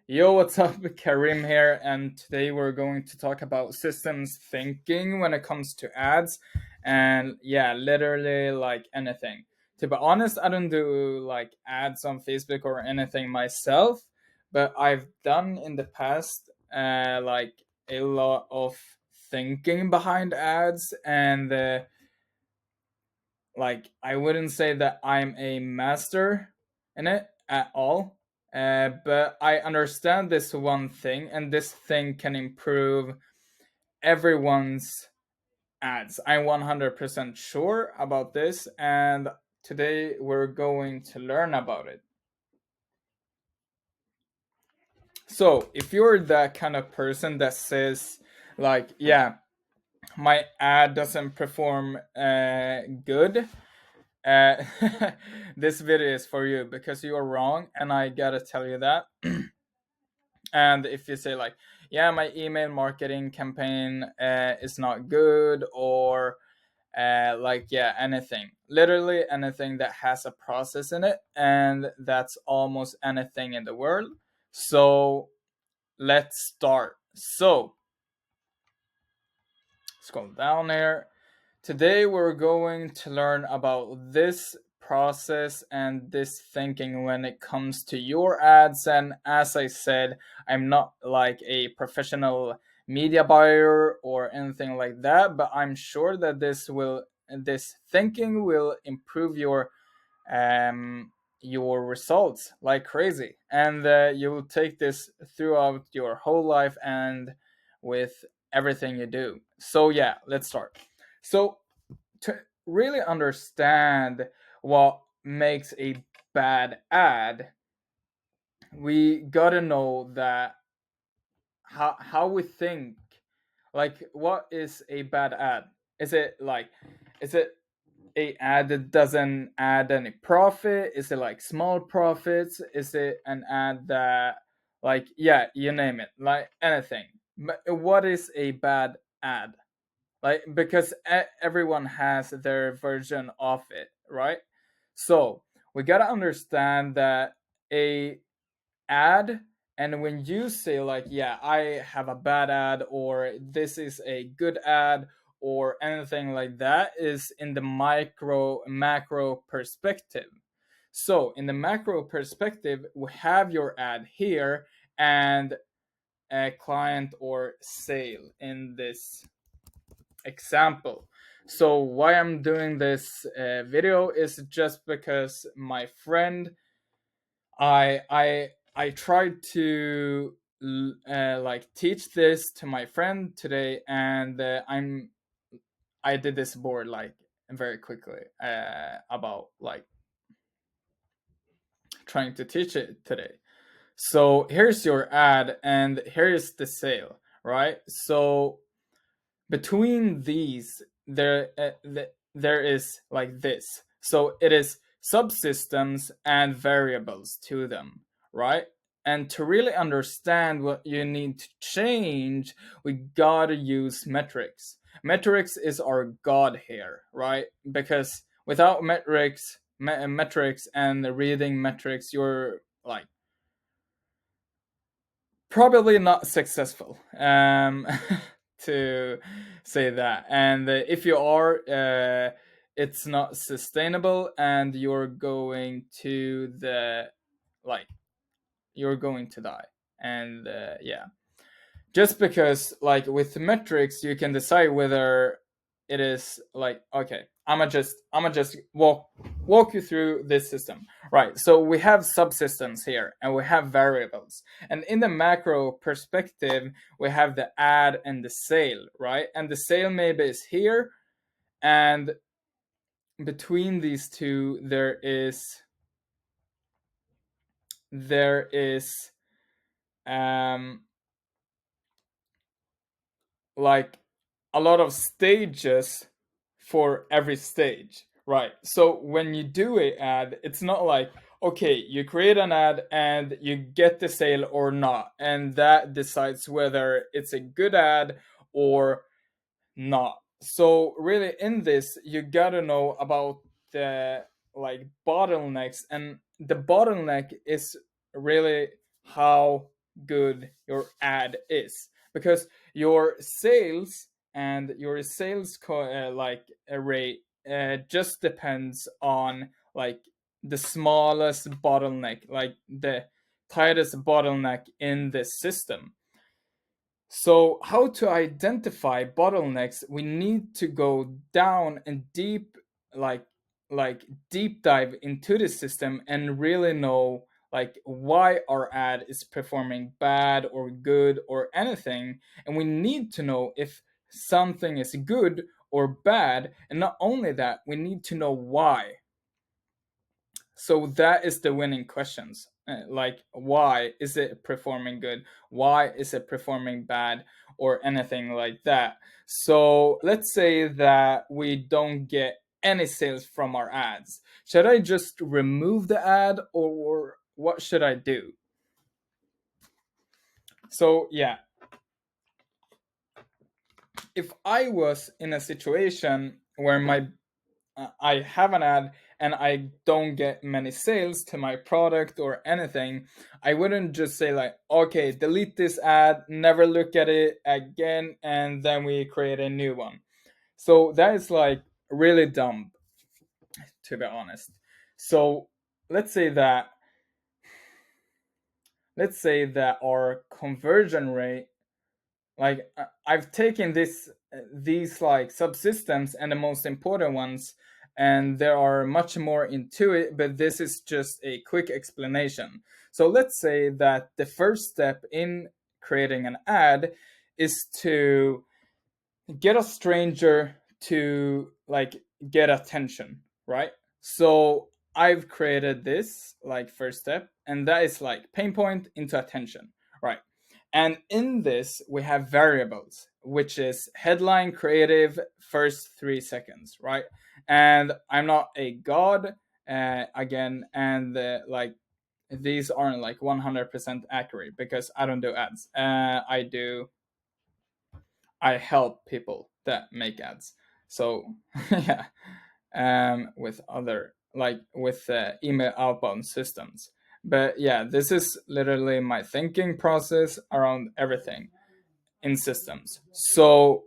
Yo, what's up? Karim here, and today we're going to talk about systems thinking when it comes to ads, and yeah, literally like anything. To be honest, I don't do like ads on Facebook or anything myself, but I've done in the past like a lot of thinking behind ads, and like I wouldn't say that I'm a master in it at all, but I understand this one thing, and this thing can improve everyone's ads. I'm 100% sure about this, and today we're going to learn about it. So, if you're that kind of person that says, like, yeah, my ad doesn't perform good, uh, this video is for you because you are wrong, and I gotta tell you that. And if you say like, yeah, my email marketing campaign is not good, or like, yeah, anything, literally anything that has a process in it, and that's almost anything in the world. So let's start. So scroll down here. Today we're going to learn about this process and this thinking when it comes to your ads. And as I said, I'm not like a professional media buyer or anything like that, but I'm sure that this thinking will improve your results like crazy, and you will take this throughout your whole life and with everything you do. So yeah, let's start. So to really understand what makes a bad ad, we gotta know that how we think. Like, what is a bad ad? Is it a ad that doesn't add any profit? Is it like small profits? Is it an ad that, like, yeah, you name it, like anything? But what is a bad ad? Like, because everyone has their version of it, right? So we gotta understand that a ad, and when you say like, yeah, I have a bad ad, or this is a good ad, or anything like that, is in the macro perspective. So in the macro perspective, we have your ad here, and a client or sale in this example. So why I'm doing this video is just because my friend, I tried to like teach this to my friend today, and I did this board like very quickly about like trying to teach it today. So here's your ad, and here's the sale, right? So between these, there is like this. So it is subsystems and variables to them, right? And to really understand what you need to change, we gotta use metrics. Metrics is our god here, right? Because without metrics and reading metrics, you're like probably not successful, to say that. And if you are, it's not sustainable, and you're going to the like you're going to die. And yeah, just because like with metrics you can decide whether it is like, okay, I'm gonna just walk you through this system, right? So we have subsystems here, and we have variables, and in the macro perspective we have the ad and the sale, right? And the sale maybe is here, and between these two there is um like a lot of stages for every stage, right? So when you do a ad, it's not like, okay, you create an ad and you get the sale or not, and that decides whether it's a good ad or not. So really in this, you gotta know about the like bottlenecks, and the bottleneck is really how good your ad is, because your sales and your rate just depends on like the smallest bottleneck, like the tightest bottleneck in the system. So, how to identify bottlenecks? We need to go down and like deep dive into the system and really know like why our ad is performing bad or good or anything. And we need to know if something is good or bad. And not only that, we need to know why. So that is the winning questions. Like, why is it performing good? Why is it performing bad? Or anything like that. So let's say that we don't get any sales from our ads. Should I just remove the ad, or what should I do? So, yeah, if I was in a situation where I have an ad and I don't get many sales to my product or anything, I wouldn't just say like, okay, delete this ad, never look at it again, and then we create a new one. So that is like really dumb, to be honest. So let's say that our conversion rate, like I've taken these like subsystems and the most important ones, and there are much more into it, but this is just a quick explanation. So let's say that the first step in creating an ad is to get a stranger to like get attention, right? So I've created this like first step, and that is like pain point into attention, right? And in this we have variables, which is headline, creative, first 3 seconds, right? And I'm not a god, again, and like these aren't like 100% accurate because I don't do ads. I help people that make ads. So yeah, with other like with email outbound systems. But yeah, this is literally my thinking process around everything in systems. So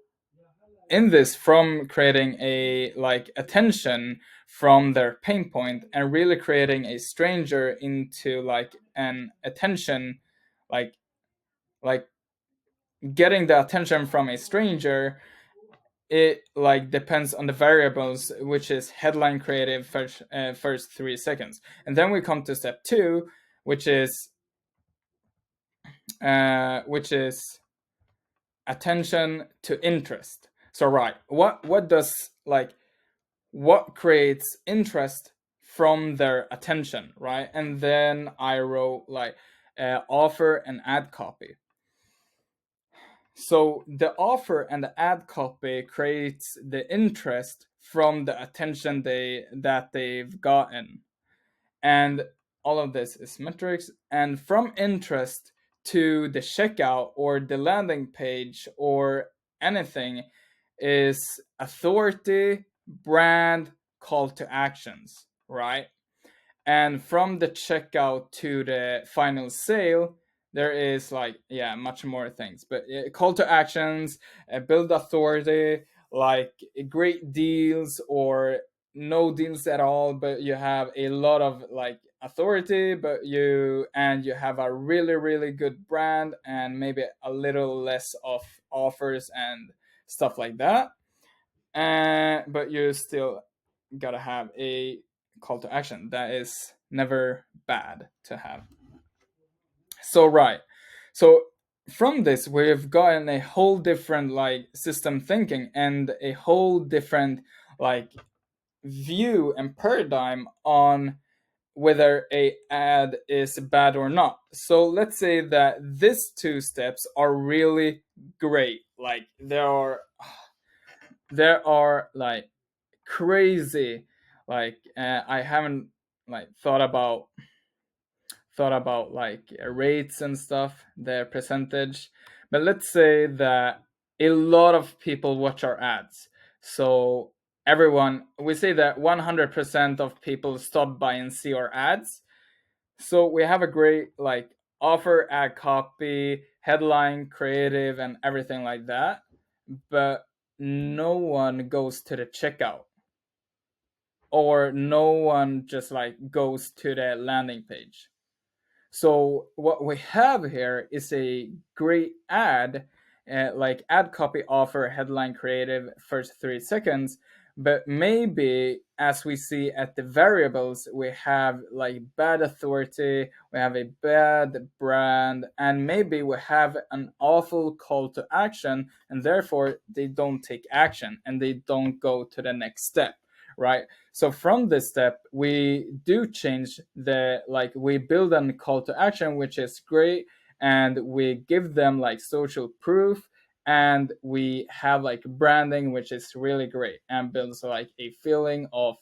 in this, from creating a like attention from their pain point and really creating a stranger into like an attention, like like getting the attention from a stranger, it like depends on the variables, which is headline, creative, first 3 seconds. And then we come to step two, which is which is attention to interest. So right, what does like what creates interest from their attention, right? And then I wrote like offer and ad copy. So the offer and the ad copy creates the interest from the attention they've gotten. And all of this is metrics. And from interest to the checkout or the landing page or anything is authority, brand, call to actions, right? And from the checkout to the final sale, there is like, yeah, much more things, but call to actions, build authority, like great deals or no deals at all, but you have a lot of like authority, but you have a really really good brand and maybe a little less of offers and stuff like that, but you still gotta have a call to action. That is never bad to have. So right. So from this we've gotten a whole different like system thinking and a whole different like view and paradigm on whether a ad is bad or not. So let's say that these two steps are really great. Like there are like crazy, like I haven't like thought about like rates and stuff, their percentage, but let's say that a lot of people watch our ads. So everyone, we say that 100% of people stop by and see our ads. So we have a great like offer, ad copy, headline, creative, and everything like that, but no one goes to the checkout, or no one just like goes to the landing page. So what we have here is a great ad, like ad copy, offer, headline, creative, first 3 seconds. But maybe, as we see at the variables, we have like bad authority, we have a bad brand, and maybe we have an awful call to action, and therefore they don't take action and they don't go to the next step, right? So from this step, we do change the, like, we build a call to action, which is great, and we give them like social proof, and we have like branding, which is really great and builds like a feeling of,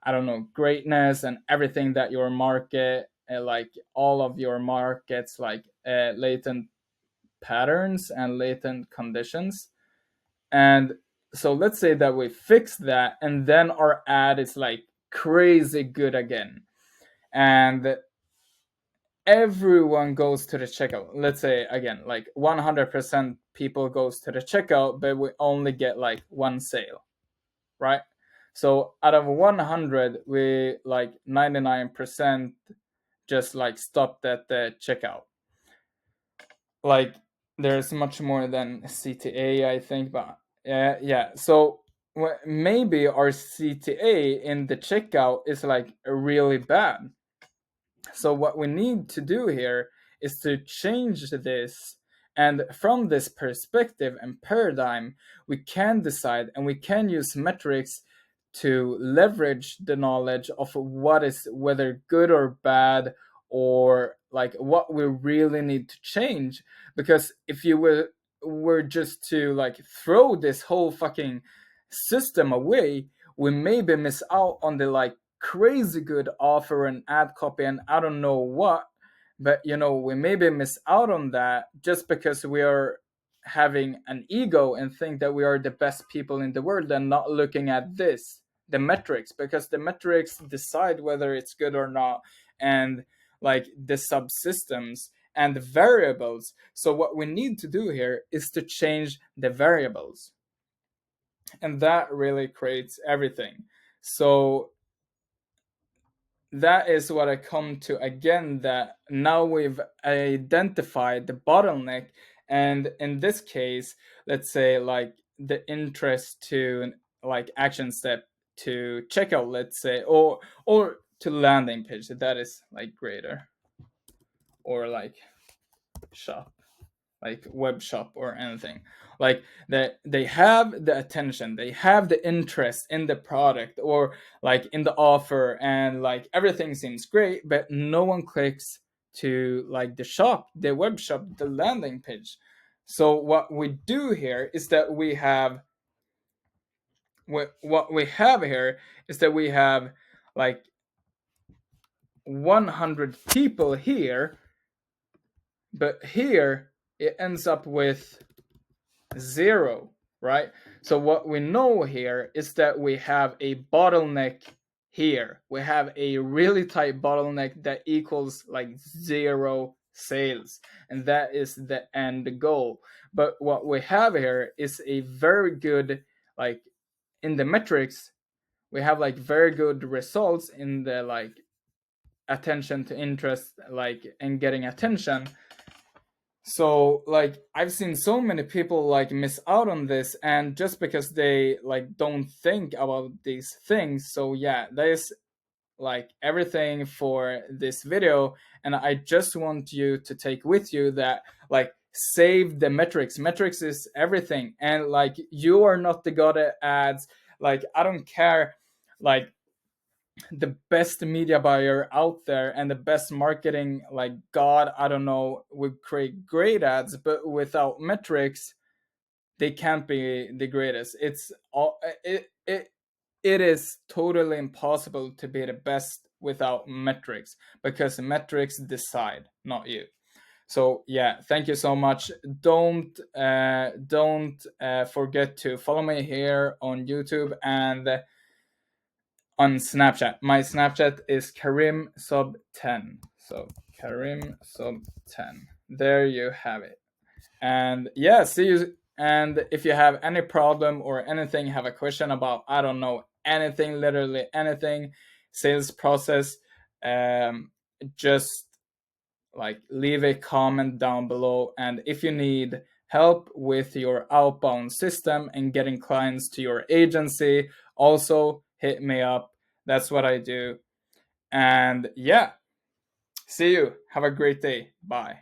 I don't know, greatness and everything that your market, like all of your markets, like latent patterns and latent conditions. And so let's say that we fix that, and then our ad is like crazy good again. And everyone goes to the checkout. Let's say again, like 100% people goes to the checkout, but we only get like one sale, right? So out of 100, we like 99% just like stopped at the checkout. Like there's much more than CTA, I think, but yeah. So maybe our CTA in the checkout is like really bad. So what we need to do here is to change this, and from this perspective and paradigm, we can decide and we can use metrics to leverage the knowledge of what is whether good or bad, or like what we really need to change. Because if you were just to like throw this whole fucking system away, we maybe miss out on the like crazy good offer and ad copy and I don't know what. But we maybe miss out on that just because we are having an ego and think that we are the best people in the world, and not looking at the metrics, because the metrics decide whether it's good or not, and like the subsystems and the variables. So what we need to do here is to change the variables, and that really creates everything. So that is what I come to again, that now we've identified the bottleneck. And in this case, let's say like the interest to like action step to checkout, let's say, or to landing page, that is like greater, or like shop, like web shop or anything. Like that they have the attention, they have the interest in the product or like in the offer, and like everything seems great, but no one clicks to like the shop, the web shop, the landing page. So what we do here is that we have what we have here is that we have like 100 people here, but here it ends up with 0, right? So what we know here is that we have a bottleneck here. We have a really tight bottleneck that equals like 0 sales, and that is the end goal. But what we have here is a very good, like in the metrics, we have like very good results in the like attention to interest, like and getting attention. So like I've seen so many people like miss out on this, and just because they like don't think about these things. So yeah, that is like everything for this video, and I just want you to take with you that like save the metrics is everything, and like you are not the god at ads. Like I don't care, like the best media buyer out there and the best marketing like god, I don't know, would create great ads, but without metrics they can't be the greatest. It's all it is totally impossible to be the best without metrics, because metrics decide, not you. So yeah, thank you so much. Don't forget to follow me here on YouTube and on Snapchat. My Snapchat is Karim sub 10. So Karim sub 10. There you have it. And yeah, see you. And if you have any problem or anything, have a question about, I don't know, anything, literally anything, sales process, just like leave a comment down below. And if you need help with your outbound system and getting clients to your agency, also hit me up. That's what I do. And yeah, see you. Have a great day. Bye.